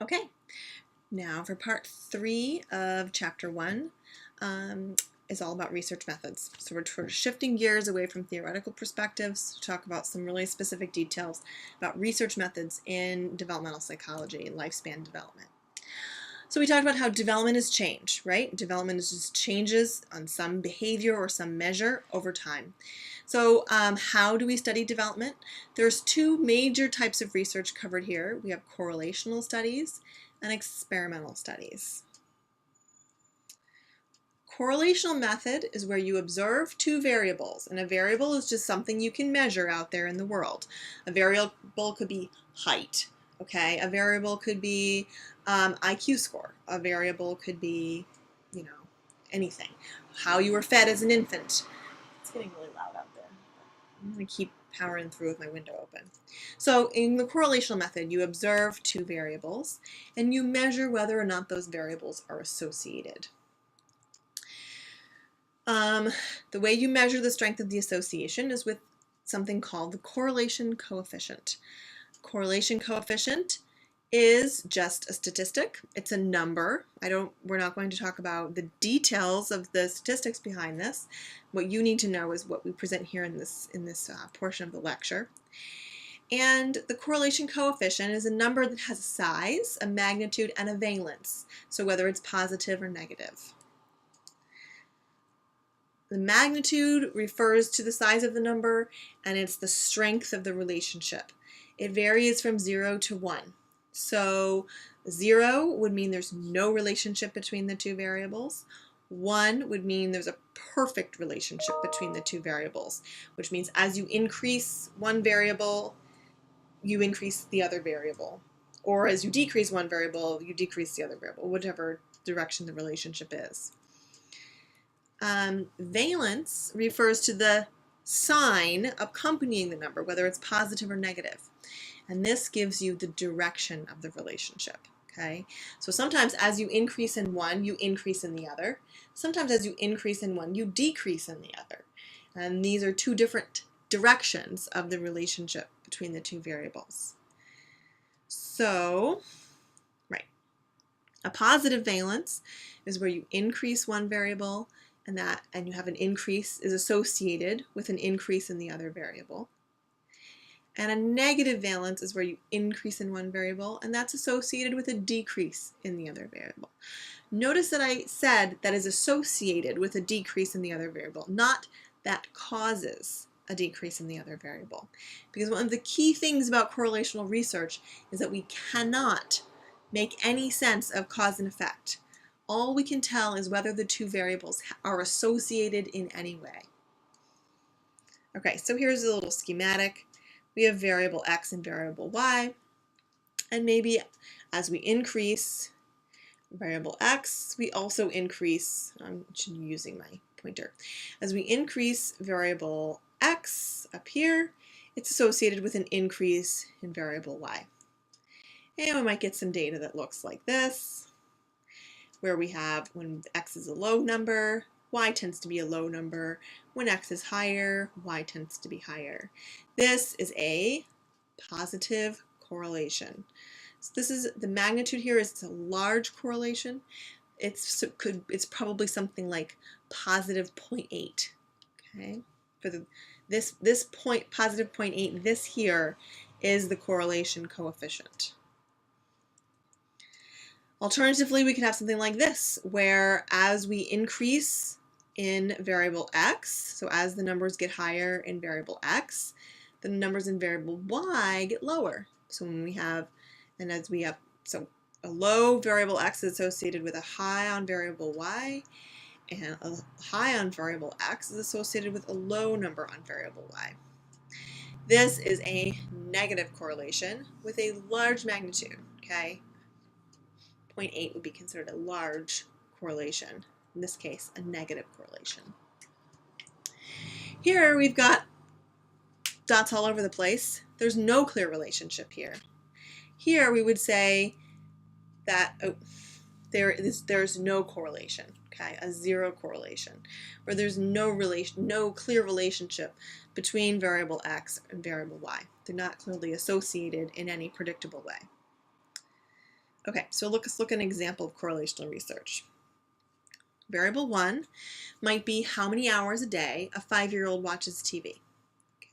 Okay, now for part 3 of chapter 1 is all about research methods. So we're sort of shifting gears away from theoretical perspectives to talk about some really specific details about research methods in developmental psychology and lifespan development. So we talked about how development is change, right? Development is just changes on some behavior or some measure over time. So how do we study development? There's 2 major types of research covered here. We have correlational studies and experimental studies. Correlational method is where you observe 2 variables, and a variable is just something you can measure out there in the world. A variable could be height, okay? A variable could be IQ score. A variable could be, anything. How you were fed as an infant. It's getting really loud out there. I'm going to keep powering through with my window open. So in the correlational method, you observe 2 variables, and you measure whether or not those variables are associated. The way you measure the strength of the association is with something called the correlation coefficient. Correlation coefficient is just a statistic. It's a number. We're not going to talk about the details of the statistics behind this. What you need to know is what we present here in this portion of the lecture. And the correlation coefficient is a number that has a size, a magnitude, and a valence. So whether it's positive or negative. The magnitude refers to the size of the number, and it's the strength of the relationship. It varies from 0 to 1. So 0 would mean there's no relationship between the 2 variables. 1 would mean there's a perfect relationship between the 2 variables, which means as you increase one variable, you increase the other variable. Or as you decrease one variable, you decrease the other variable, whatever direction the relationship is. Valence refers to the sign accompanying the number, whether it's positive or negative. And this gives you the direction of the relationship. Okay? So sometimes as you increase in one, you increase in the other. Sometimes as you increase in one, you decrease in the other. And these are 2 different directions of the relationship between the 2 variables. So, right. A positive valence is where you increase one variable and you have an increase is associated with an increase in the other variable. And a negative valence is where you increase in one variable, and that's associated with a decrease in the other variable. Notice that I said that is associated with a decrease in the other variable, not that causes a decrease in the other variable. Because one of the key things about correlational research is that we cannot make any sense of cause and effect. All we can tell is whether the 2 variables are associated in any way. Okay, so here's a little schematic. We have variable x and variable y, and maybe as we increase variable x, we also increase, I should be using my pointer, as we increase variable x up here, it's associated with an increase in variable y. And we might get some data that looks like this, where we have when x is a low number, y tends to be a low number. When x is higher, y tends to be higher. This is a positive correlation. So this is the magnitude here is it's a large correlation. It's probably something like positive 0.8. Okay, for this point positive 0.8, this here is the correlation coefficient. Alternatively, we can have something like this, where as we increase in variable x, so as the numbers get higher in variable x, the numbers in variable y get lower. So when we have, and as we have, so a low variable x is associated with a high on variable y, and a high on variable x is associated with a low number on variable y. This is a negative correlation with a large magnitude, okay? 0.8 would be considered a large correlation. In this case, a negative correlation. Here we've got dots all over the place. There's no clear relationship here. Here we would say that there's no correlation, okay, a 0 correlation, where there's no clear relationship between variable x and variable y. They're not clearly associated in any predictable way. Okay, so let's look at an example of correlational research. Variable 1 might be how many hours a day a 5-year-old watches TV. Okay.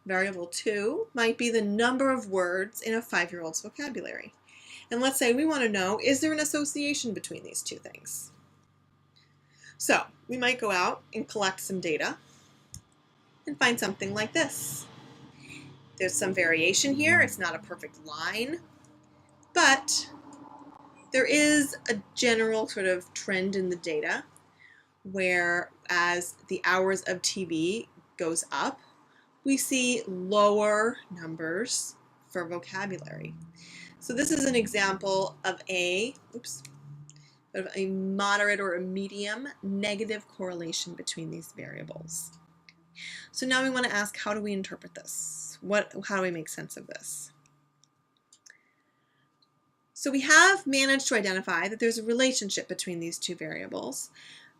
Variable 2 might be the number of words in a 5-year-old's vocabulary. And let's say we want to know, is there an association between these two things? So we might go out and collect some data and find something like this. There's some variation here. It's not a perfect line, but there is a general sort of trend in the data where as the hours of TV goes up, we see lower numbers for vocabulary. So this is an example of a moderate or a medium negative correlation between these variables. So now we want to ask, how do we interpret this? How do we make sense of this? So we have managed to identify that there's a relationship between these two variables,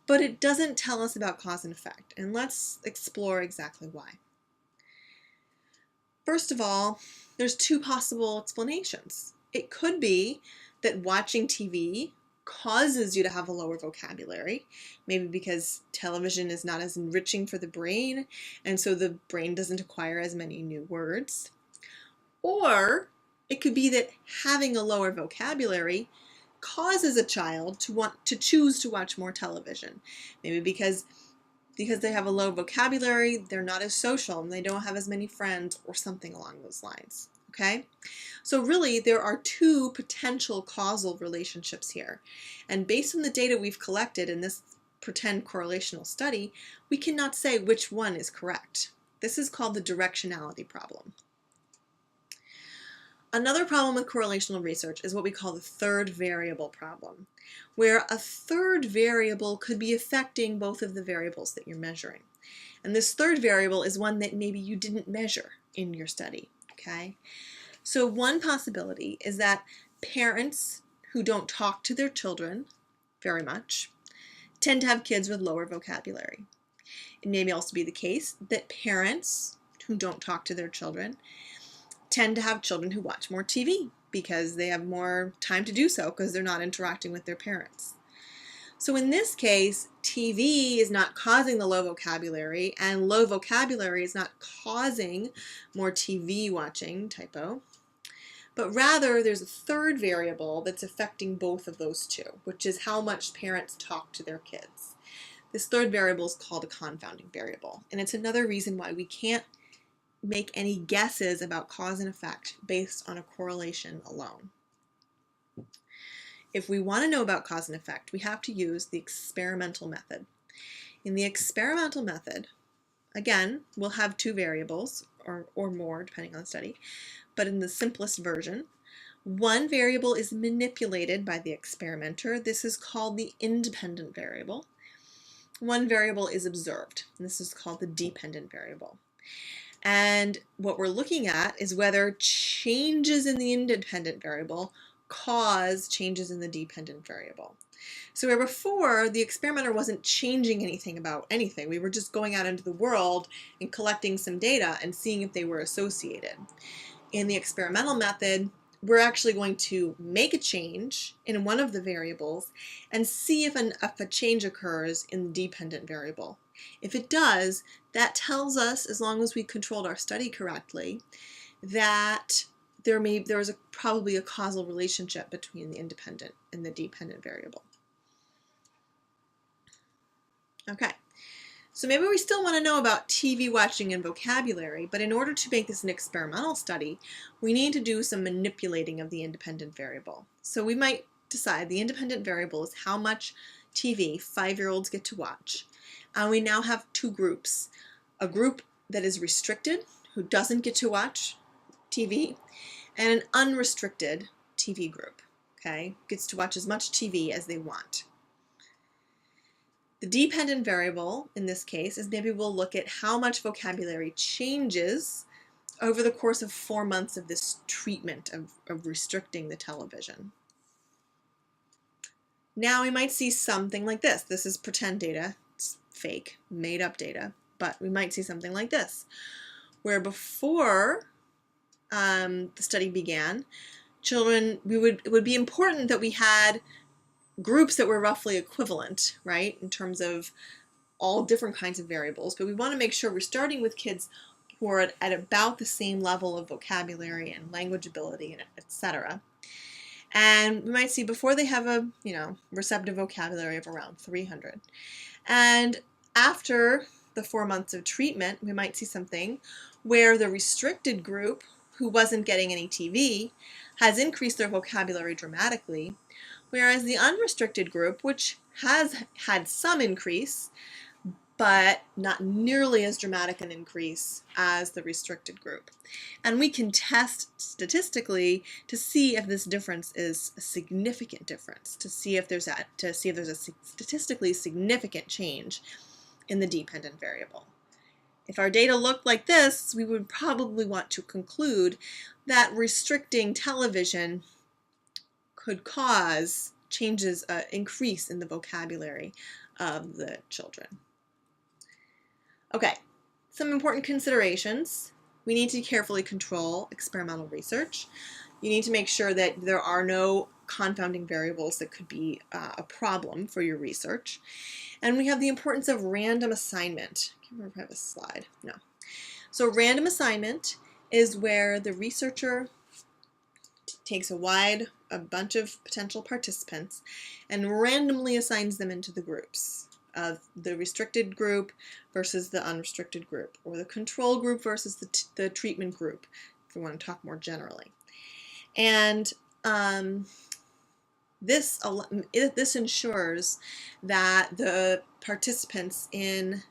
but it doesn't tell us about cause and effect. And let's explore exactly why. First of all, there's two possible explanations. It could be that watching TV causes you to have a lower vocabulary, maybe because television is not as enriching for the brain, and so the brain doesn't acquire as many new words. Or it could be that having a lower vocabulary causes a child to want to choose to watch more television, maybe because they have a low vocabulary, they're not as social, and they don't have as many friends, or something along those lines. Okay? So really, there are two potential causal relationships here. And based on the data we've collected in this pretend correlational study, we cannot say which one is correct. This is called the directionality problem. Another problem with correlational research is what we call the third variable problem, where a third variable could be affecting both of the variables that you're measuring. And this third variable is one that maybe you didn't measure in your study, okay? So one possibility is that parents who don't talk to their children very much tend to have kids with lower vocabulary. It may also be the case that parents who don't talk to their children tend to have children who watch more TV because they have more time to do so because they're not interacting with their parents. So in this case, TV is not causing the low vocabulary, and low vocabulary is not causing more TV watching, typo, but rather there's a third variable that's affecting both of those two, which is how much parents talk to their kids. This third variable is called a confounding variable, and it's another reason why we can't make any guesses about cause and effect based on a correlation alone. If we want to know about cause and effect, we have to use the experimental method. In the experimental method, again, we'll have two variables or more depending on the study, but in the simplest version, one variable is manipulated by the experimenter. This is called the independent variable. One variable is observed, and this is called the dependent variable. And what we're looking at is whether changes in the independent variable cause changes in the dependent variable. So where before the experimenter wasn't changing anything about anything, we were just going out into the world and collecting some data and seeing if they were associated. In the experimental method, we're actually going to make a change in one of the variables and see if a change occurs in the dependent variable. If it does, that tells us, as long as we controlled our study correctly, that there is probably a causal relationship between the independent and the dependent variable. Okay, so maybe we still want to know about TV watching and vocabulary, but in order to make this an experimental study, we need to do some manipulating of the independent variable. So we might decide the independent variable is how much TV 5-year-olds get to watch. And we now have two groups. A group that is restricted, who doesn't get to watch TV, and an unrestricted TV group, okay? Gets to watch as much TV as they want. The dependent variable, in this case, is maybe we'll look at how much vocabulary changes over the course of 4 months of this treatment of restricting the television. Now we might see something like this. This is pretend data. It's fake, made up data, but we might see something like this, where before the study began, children, it would be important that we had groups that were roughly equivalent, right, in terms of all different kinds of variables, but we want to make sure we're starting with kids who are at about the same level of vocabulary and language ability, and etc. And we might see before they have a, receptive vocabulary of around 300. And after the 4 months of treatment, we might see something where the restricted group, who wasn't getting any TV, has increased their vocabulary dramatically, whereas the unrestricted group, which has had some increase, but not nearly as dramatic an increase as the restricted group. And we can test statistically to see if this difference is a significant difference, to see if there's a statistically significant change in the dependent variable. If our data looked like this, we would probably want to conclude that restricting television could cause changes, increase in the vocabulary of the children. Okay, some important considerations. We need to carefully control experimental research. You need to make sure that there are no confounding variables that could be a problem for your research. And we have the importance of random assignment. I can't remember if I have a slide. No. So random assignment is where the researcher takes a bunch of potential participants and randomly assigns them into the groups of the restricted group versus the unrestricted group, or the control group versus the treatment group, if we want to talk more generally. And this ensures that the participants in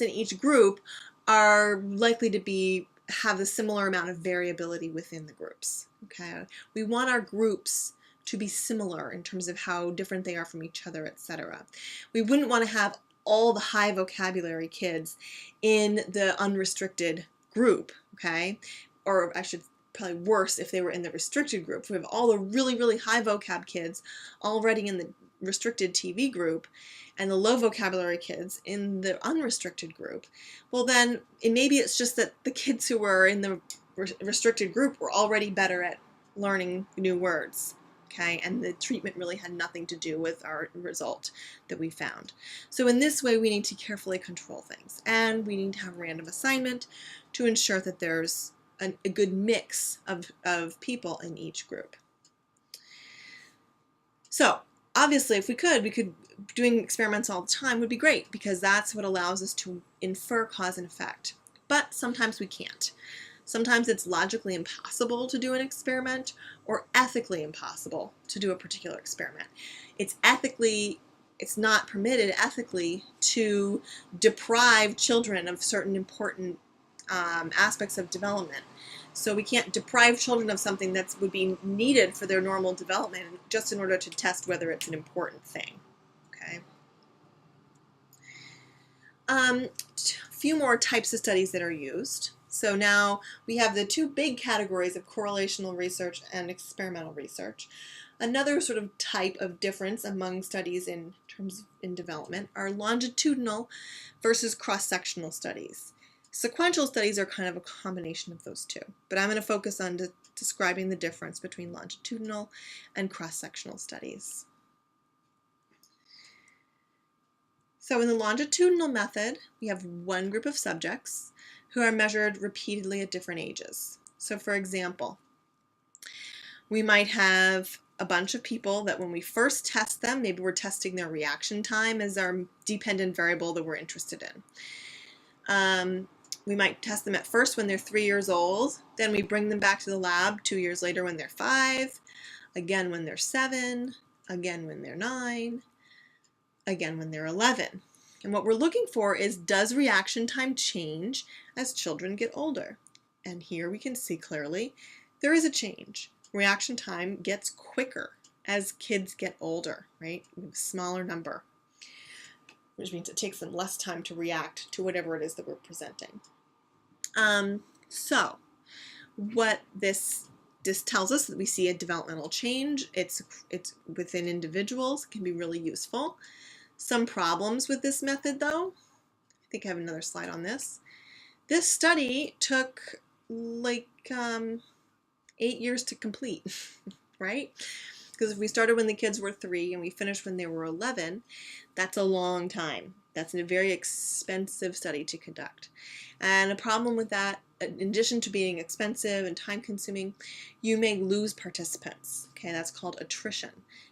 each group are likely to have a similar amount of variability within the groups. Okay, we want our groups to be similar in terms of how different they are from each other, etc. We wouldn't want to have all the high vocabulary kids in the unrestricted group, okay? Or I should probably worse if they were in the restricted group. If we have all the really, really high vocab kids already in the restricted TV group and the low vocabulary kids in the unrestricted group, well then maybe it's just that the kids who were in the restricted group were already better at learning new words. Okay, and the treatment really had nothing to do with our result that we found. So in this way, we need to carefully control things, and we need to have random assignment to ensure that there's a good mix of people in each group. So obviously, if we could, doing experiments all the time would be great, because that's what allows us to infer cause and effect. But sometimes we can't. Sometimes it's logically impossible to do an experiment, or ethically impossible to do a particular experiment. It's not permitted ethically to deprive children of certain important aspects of development. So we can't deprive children of something that would be needed for their normal development just in order to test whether it's an important thing. Okay. A few more types of studies that are used. So now we have the two big categories of correlational research and experimental research. Another sort of type of difference among studies in development are longitudinal versus cross-sectional studies. Sequential studies are kind of a combination of those two, but I'm going to focus on describing the difference between longitudinal and cross-sectional studies. So in the longitudinal method, we have one group of subjects who are measured repeatedly at different ages. So for example, we might have a bunch of people that when we first test them, maybe we're testing their reaction time as our dependent variable that we're interested in. We might test them at first when they're 3 years old, then we bring them back to the lab 2 years later when they're 5, again when they're 7, again when they're 9, again when they're 11. And what we're looking for is, does reaction time change as children get older? And here we can see clearly there is a change. Reaction time gets quicker as kids get older, right? A smaller number, which means it takes them less time to react to whatever it is that we're presenting. So what this tells us, that we see a developmental change. It's within individuals, can be really useful. Some problems with this method though, I think I have another slide on this. This study took like 8 years to complete, right? Because if we started when the kids were 3 and we finished when they were 11, that's a long time. That's a very expensive study to conduct. And a problem with that, in addition to being expensive and time-consuming, you may lose participants. Okay, that's called attrition.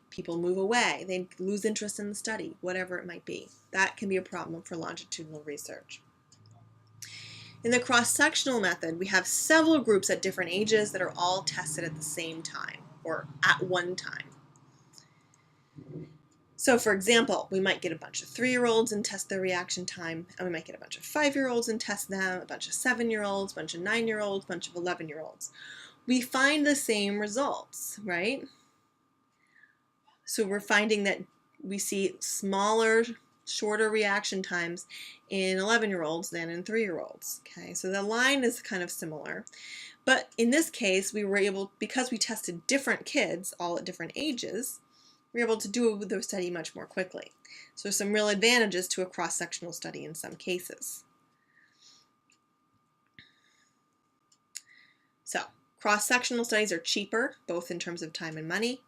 People move away, they lose interest in the study, whatever it might be. That can be a problem for longitudinal research. In the cross-sectional method, we have several groups at different ages that are all tested at the same time, or at one time. So for example, we might get a bunch of 3-year-olds and test their reaction time, and we might get a bunch of 5-year-olds and test them, a bunch of 7-year-olds, a bunch of 9-year-olds, a bunch of 11-year-olds. We find the same results, right? So we're finding that we see smaller, shorter reaction times in 11-year-olds than in 3-year-olds. Okay, so the line is kind of similar. But in this case, we were able, because we tested different kids, all at different ages, we were able to do the study much more quickly. So some real advantages to a cross-sectional study in some cases. So cross-sectional studies are cheaper, both in terms of time and money.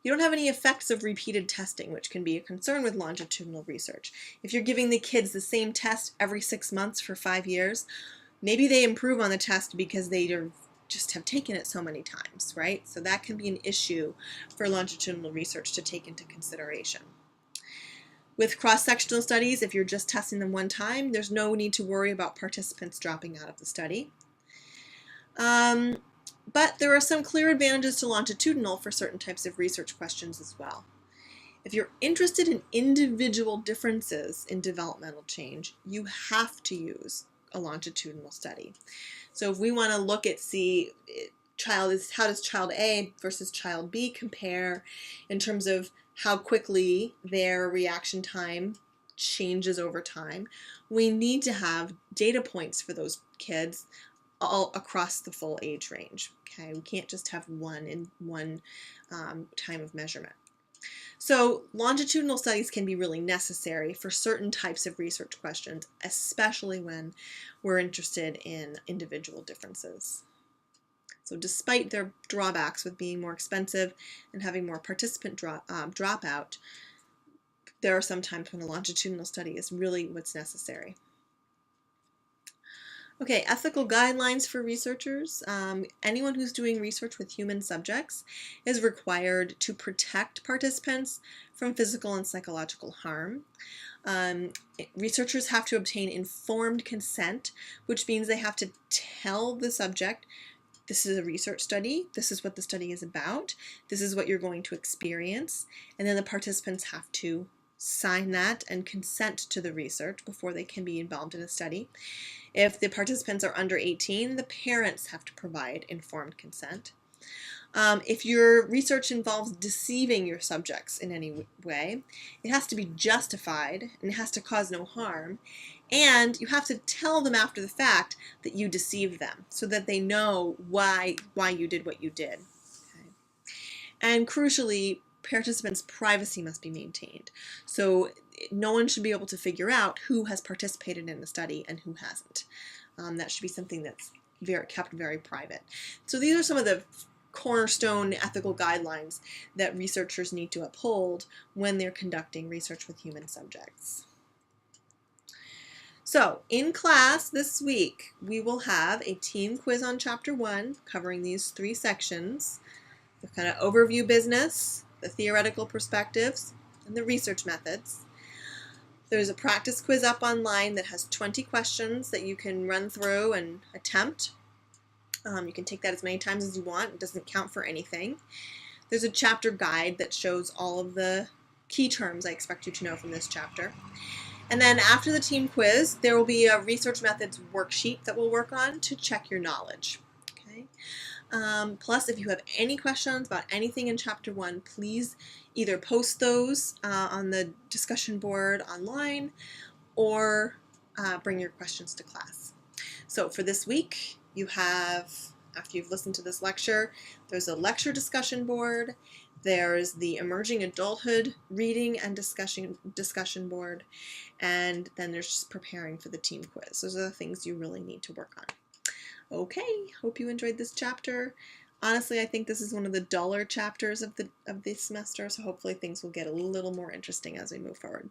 You don't have any effects of repeated testing, which can be a concern with longitudinal research. If you're giving the kids the same test every 6 months for 5 years, maybe they improve on the test because they just have taken it so many times, right? So that can be an issue for longitudinal research to take into consideration. With cross-sectional studies, if you're just testing them one time, there's no need to worry about participants dropping out of the study. But there are some clear advantages to longitudinal for certain types of research questions as well. If you're interested in individual differences in developmental change, you have to use a longitudinal study. So if we want to look at, how does child A versus child B compare in terms of how quickly their reaction time changes over time, we need to have data points for those kids all across the full age range. Okay, we can't just have one time of measurement. So longitudinal studies can be really necessary for certain types of research questions, especially when we're interested in individual differences. So despite their drawbacks with being more expensive and having more participant dropout, there are some times when a longitudinal study is really what's necessary. Okay, ethical guidelines for researchers. Anyone who's doing research with human subjects is required to protect participants from physical and psychological harm. Researchers have to obtain informed consent, which means they have to tell the subject, this is a research study, this is what the study is about, this is what you're going to experience, and then the participants have to sign that and consent to the research before they can be involved in a study. If the participants are under 18, the parents have to provide informed consent. If your research involves deceiving your subjects in any way, it has to be justified and it has to cause no harm, and you have to tell them after the fact that you deceived them so that they know why you did what you did. Okay. And crucially, participants' privacy must be maintained. So no one should be able to figure out who has participated in the study and who hasn't. That should be something that's kept very private. So these are some of the cornerstone ethical guidelines that researchers need to uphold when they're conducting research with human subjects. So in class this week, we will have a team quiz on Chapter 1 covering these 3 sections: the kind of overview business, the theoretical perspectives, and the research methods. There's a practice quiz up online that has 20 questions that you can run through and attempt. You can take that as many times as you want. It doesn't count for anything. There's a chapter guide that shows all of the key terms I expect you to know from this chapter. And then after the team quiz, there will be a research methods worksheet that we'll work on to check your knowledge. Okay. Plus, if you have any questions about anything in Chapter 1, please either post those on the discussion board online or bring your questions to class. So for this week, you have, after you've listened to this lecture, there's a lecture discussion board, there's the Emerging Adulthood reading and discussion board, and then there's just preparing for the team quiz. Those are the things you really need to work on. Okay, hope you enjoyed this chapter. Honestly, I think this is one of the duller chapters of the semester, so hopefully things will get a little more interesting as we move forward.